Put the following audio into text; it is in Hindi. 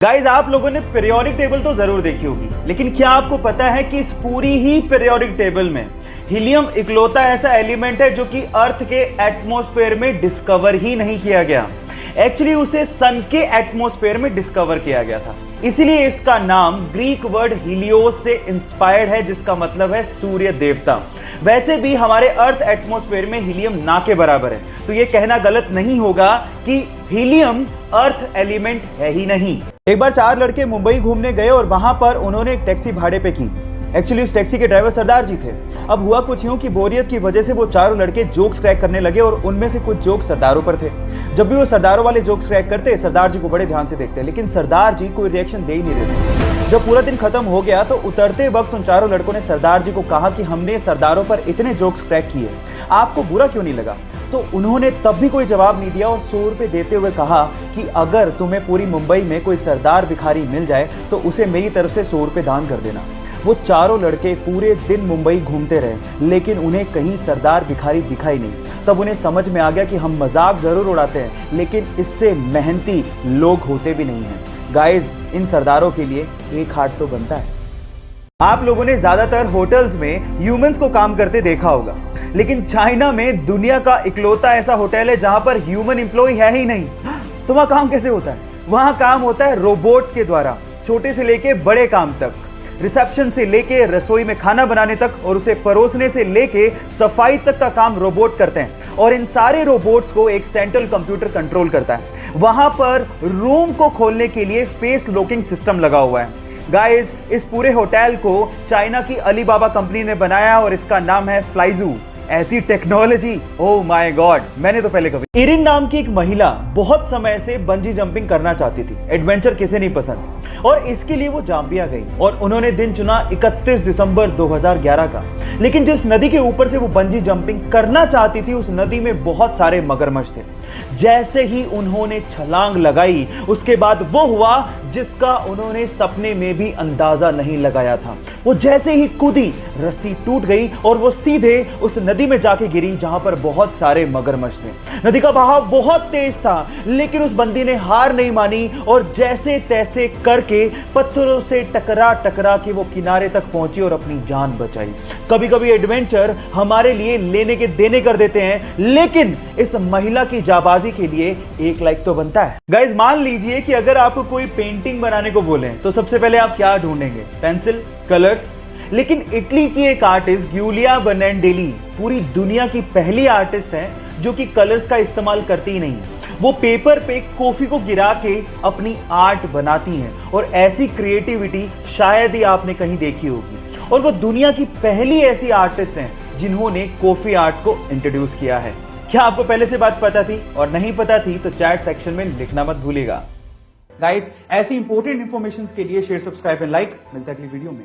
गाइज आप लोगों ने पीरियोडिक टेबल तो जरूर देखी होगी, लेकिन क्या आपको पता है कि इस पूरी ही पीरियोडिक टेबल में हीलियम इकलौता ऐसा एलिमेंट है जो कि अर्थ के एटमॉस्फेयर में डिस्कवर ही नहीं किया गया। एक्चुअली उसे सन के एटमॉस्फेयर में डिस्कवर किया गया था, इसीलिए इसका नाम ग्रीक वर्ड हीलियोस से इंस्पायर्ड है, जिसका मतलब है सूर्य देवता। वैसे भी हमारे अर्थ एटमॉस्फेयर में हीलियम ना के बराबर है, तो यह कहना गलत नहीं होगा कि हीलियम अर्थ एलिमेंट है ही नहीं। एक बार 4 लड़के मुंबई घूमने गए और वहां पर उन्होंने एक टैक्सी भाड़े पे की। एक्चुअली उस टैक्सी के ड्राइवर सरदार जी थे। अब हुआ कुछ यूं कि बोरियत की वजह से वो चारों लड़के जोक्स क्रैक करने लगे और उनमें से कुछ जोक्स सरदारों पर थे। जब भी वो सरदारों वाले जोक्स क्रैक करते, सरदार जी को बड़े ध्यान से देखते, लेकिन सरदार जी कोई रिएक्शन दे ही नहीं रहे थे। जब पूरा दिन खत्म हो गया तो उतरते वक्त उन चारों लड़कों ने सरदार जी को कहा कि हमने सरदारों पर इतने जोक्स क्रैक किए, आपको बुरा क्यों नहीं लगा? तो उन्होंने तब भी कोई जवाब नहीं दिया और 100 रुपए देते हुए कहा कि अगर तुम्हें पूरी मुंबई में कोई सरदार भिखारी मिल जाए तो उसे मेरी तरफ से 100 रुपए दान कर देना। वो चारों लड़के पूरे दिन मुंबई घूमते रहे, लेकिन उन्हें कहीं सरदार भिखारी दिखाई नहीं। तब उन्हें समझ में आ गया कि हम मजाक जरूर उड़ाते हैं, लेकिन इससे मेहनती लोग होते भी नहीं हैं। गाइस, इन सरदारों के लिए एक हार्ट तो बनता है। आप लोगों ने ज्यादातर होटल्स में ह्यूमंस को काम करते देखा होगा, लेकिन चाइना में दुनिया का इकलौता ऐसा होटल है जहां पर ह्यूमन एम्प्लॉय है ही नहीं। तो वहां काम कैसे होता है? वहां काम होता है रोबोट्स के द्वारा, छोटे से लेके बड़े काम तक, रिसेप्शन से लेके रसोई में खाना बनाने तक और उसे परोसने से लेके सफाई तक का काम रोबोट करते हैं। और इन सारे रोबोट्स को एक सेंट्रल कंप्यूटर कंट्रोल करता है। वहां पर रूम को खोलने के लिए फेस लॉकिंग सिस्टम लगा हुआ है। गाइस, इस पूरे होटल को चाइना की अलीबाबा कंपनी ने बनाया और इसका नाम है फ्लाइजू। ऐसी टेक्नोलॉजी, ओह माय गॉड, मैंने तो पहले कभी। इरिन नाम की एक महिला बहुत समय से बंजी जंपिंग करना चाहती थी। एडवेंचर किसे नहीं पसंद, और इसके लिए वो जाम्बिया गई और उन्होंने दिन चुना 31 दिसंबर 2011 का। लेकिन जिस नदी के ऊपर से वो बंजी जंपिंग करना चाहती थी, उस नदी में बहुत सारे मगरमच्छ थे। जैसे ही उन्होंने छलांग लगाई, उसके बाद वो हुआ जिसका उन्होंने सपने में भी अंदाजा नहीं लगाया था। वो जैसे ही कूदी, रस्सी टूट गई और वो सीधे उस नदी में जाके गिरी जहां पर बहुत सारे मगरमच्छ थे। नदी का बहाव बहुत तेज था, लेकिन उस बंदी ने हार नहीं मानी और जैसे तैसे करके पत्थरों से टकरा टकरा के वो किनारे तक पहुंची और अपनी जान बचाई। कभी कभी एडवेंचर हमारे लिए लेने के देने कर देते हैं, लेकिन इस महिला की जाबाजी के लिए 1 लाइक तो बनता है। गाइस, मान लीजिए कि अगर आपको कोई पेंटिंग बनाने को बोले तो सबसे पहले आप क्या ढूंढेंगे? Pencil, colours. लेकिन इटली की एक आर्टिस्ट गिउलिया बनाडेली पूरी दुनिया की पहली आर्टिस्ट है जो कि कलर्स का इस्तेमाल करती ही नहीं है। वो पेपर पे कॉफी को गिरा के अपनी आर्ट बनाती हैं और ऐसी क्रिएटिविटी शायद ही आपने कहीं देखी होगी। और वो दुनिया की पहली ऐसी आर्टिस्ट हैं जिन्होंने कॉफी आर्ट को इंट्रोड्यूस किया है। क्या आपको पहले से बात पता थी? और नहीं पता थी तो चैट सेक्शन में लिखना मत भूलिएगा। गाइस, ऐसी इंपॉर्टेंट इंफॉर्मेशन के लिए शेयर, सब्सक्राइब एंड लाइक। मिलता है अगली वीडियो में।